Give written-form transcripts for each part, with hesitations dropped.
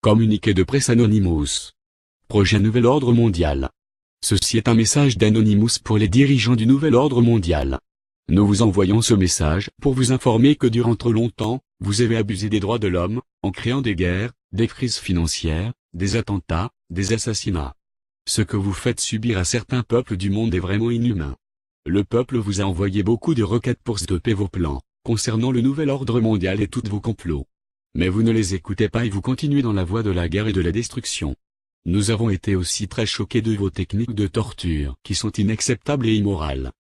Communiqué de presse Anonymous. Projet Nouvel Ordre Mondial. Ceci est un message d'Anonymous pour les dirigeants du Nouvel Ordre Mondial. Nous vous envoyons ce message pour vous informer que durant trop longtemps, vous avez abusé des droits de l'homme, en créant des guerres, des crises financières, des attentats, des assassinats. Ce que vous faites subir à certains peuples du monde est vraiment inhumain. Le peuple vous a envoyé beaucoup de requêtes pour stopper vos plans, concernant le Nouvel Ordre Mondial et tous vos complots. Mais vous ne les écoutez pas et vous continuez dans la voie de la guerre et de la destruction. Nous avons été aussi très choqués de vos techniques de torture qui sont inacceptables et immorales.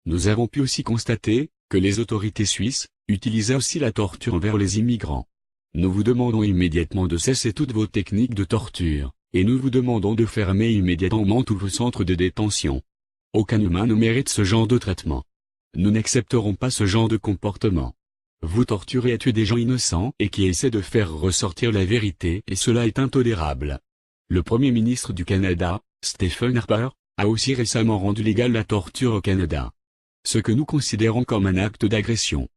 Nous avons pu aussi constater que les autorités suisses utilisaient aussi la torture envers les immigrants. Nous vous demandons immédiatement de cesser toutes vos techniques de torture, et nous vous demandons de fermer immédiatement tous vos centres de détention. Aucun humain ne mérite ce genre de traitement. Nous n'accepterons pas ce genre de comportement. Vous torturez et tuez des gens innocents et qui essaient de faire ressortir la vérité et cela est intolérable. Le Premier ministre du Canada, Stephen Harper, a aussi récemment rendu légale la torture au Canada. Ce que nous considérons comme un acte d'agression.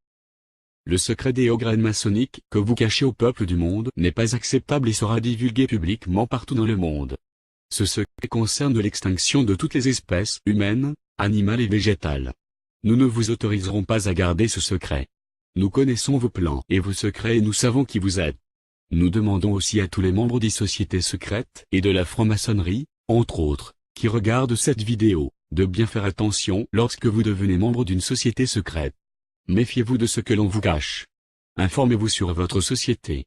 Le secret des hauts grades maçonniques que vous cachez au peuple du monde n'est pas acceptable et sera divulgué publiquement partout dans le monde. Ce secret concerne l'extinction de toutes les espèces humaines, animales et végétales. Nous ne vous autoriserons pas à garder ce secret. Nous connaissons vos plans et vos secrets et nous savons qui vous êtes. Nous demandons aussi à tous les membres des sociétés secrètes et de la franc-maçonnerie, entre autres, qui regardent cette vidéo, de bien faire attention lorsque vous devenez membre d'une société secrète. Méfiez-vous de ce que l'on vous cache. Informez-vous sur votre société.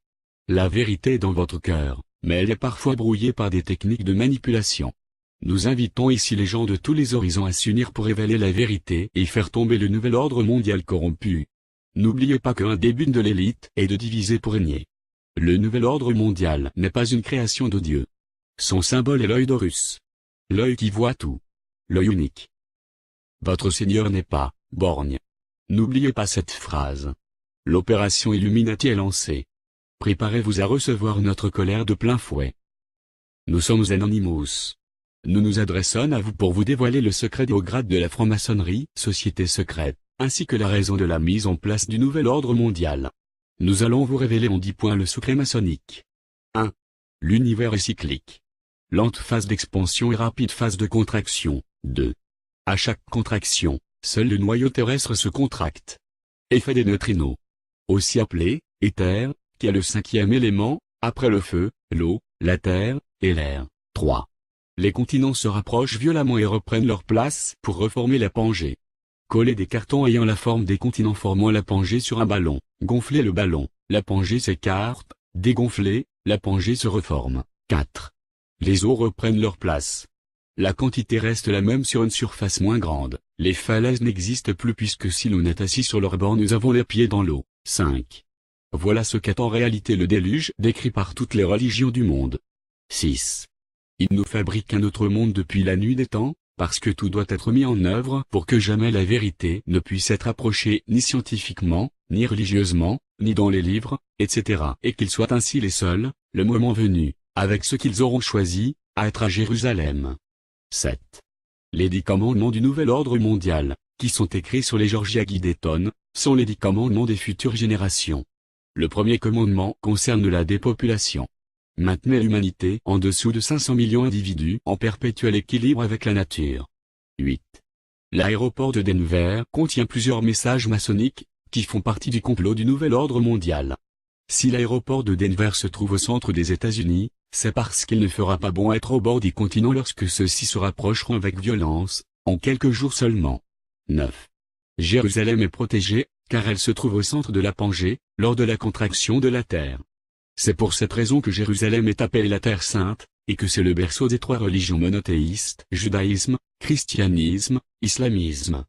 La vérité est dans votre cœur, mais elle est parfois brouillée par des techniques de manipulation. Nous invitons ici les gens de tous les horizons à s'unir pour révéler la vérité et faire tomber le nouvel ordre mondial corrompu. N'oubliez pas qu'un des buts de l'élite est de diviser pour régner. Le nouvel ordre mondial n'est pas une création de Dieu. Son symbole est l'œil d'Horus. L'œil qui voit tout. L'œil unique. Votre Seigneur n'est pas borgne. N'oubliez pas cette phrase. L'opération Illuminati est lancée. Préparez-vous à recevoir notre colère de plein fouet. Nous sommes Anonymous. Nous nous adressons à vous pour vous dévoiler le secret des hauts grades de la franc-maçonnerie, société secrète, ainsi que la raison de la mise en place du nouvel ordre mondial. Nous allons vous révéler en 10 points le secret maçonnique. 1. L'univers est cyclique. Lente phase d'expansion et rapide phase de contraction. 2. À chaque contraction, seul le noyau terrestre se contracte. Effet des neutrinos. Aussi appelé, éther, qui est le 5e élément, après le feu, l'eau, la terre, et l'air. 3. Les continents se rapprochent violemment et reprennent leur place pour reformer la Pangée. Coller des cartons ayant la forme des continents formant la Pangée sur un ballon, gonfler le ballon, la Pangée s'écarte, dégonfler, la Pangée se reforme. 4. Les eaux reprennent leur place. La quantité reste la même sur une surface moins grande, les falaises n'existent plus puisque si l'on est assis sur leur bord nous avons les pieds dans l'eau. 5. Voilà ce qu'est en réalité le déluge décrit par toutes les religions du monde. 6. Il nous fabrique un autre monde depuis la nuit des temps, parce que tout doit être mis en œuvre pour que jamais la vérité ne puisse être approchée ni scientifiquement, ni religieusement, ni dans les livres, etc. Et qu'ils soient ainsi les seuls, le moment venu, avec ceux qu'ils auront choisi, à être à Jérusalem. 7. Les 10 commandements du nouvel ordre mondial, qui sont écrits sur les Georgia Guideton, sont les 10 commandements des futures générations. Le premier commandement concerne la dépopulation. Maintenez l'humanité en dessous de 500 millions d'individus en perpétuel équilibre avec la nature. 8. L'aéroport de Denver contient plusieurs messages maçonniques, qui font partie du complot du nouvel ordre mondial. Si l'aéroport de Denver se trouve au centre des États-Unis, c'est parce qu'il ne fera pas bon être au bord des continents lorsque ceux-ci se rapprocheront avec violence, en quelques jours seulement. 9. Jérusalem est protégée, car elle se trouve au centre de la Pangée, lors de la contraction de la terre. C'est pour cette raison que Jérusalem est appelée la Terre Sainte, et que c'est le berceau des 3 religions monothéistes, judaïsme, christianisme, islamisme.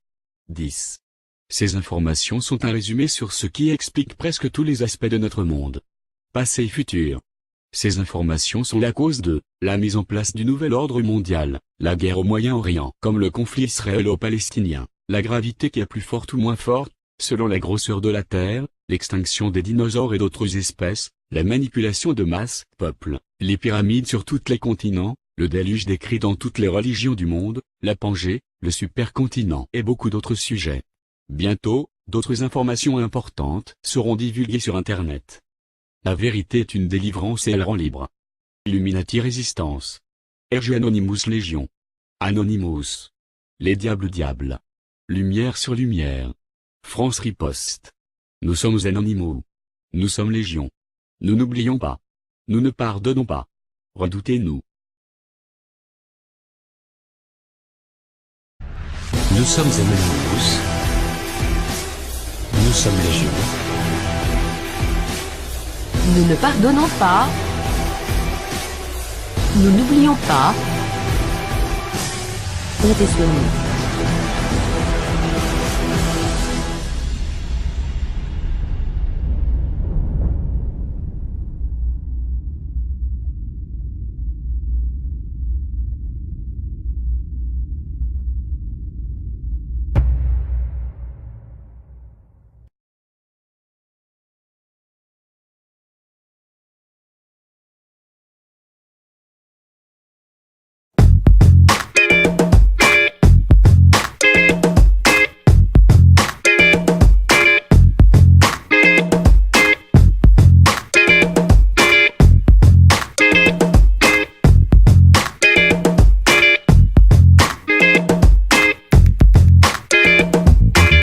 10. Ces informations sont un résumé sur ce qui explique presque tous les aspects de notre monde. Passé et futur. Ces informations sont la cause de la mise en place du nouvel ordre mondial, la guerre au Moyen-Orient, comme le conflit israélo-palestinien, la gravité qui est plus forte ou moins forte, selon la grosseur de la Terre, l'extinction des dinosaures et d'autres espèces, la manipulation de masse, peuples, les pyramides sur tous les continents, le déluge décrit dans toutes les religions du monde, la Pangée, le supercontinent et beaucoup d'autres sujets. Bientôt, d'autres informations importantes seront divulguées sur Internet. La vérité est une délivrance et elle rend libre. Illuminati Résistance. RG Anonymous Légion. Anonymous. Les diables diables. Lumière sur lumière. France riposte. Nous sommes Anonymous. Nous sommes Légion. Nous n'oublions pas. Nous ne pardonnons pas. Redoutez-nous. Nous sommes Anonymous. Nous sommes Légion. Nous ne pardonnons pas. Nous n'oublions pas. Comptez sur nous.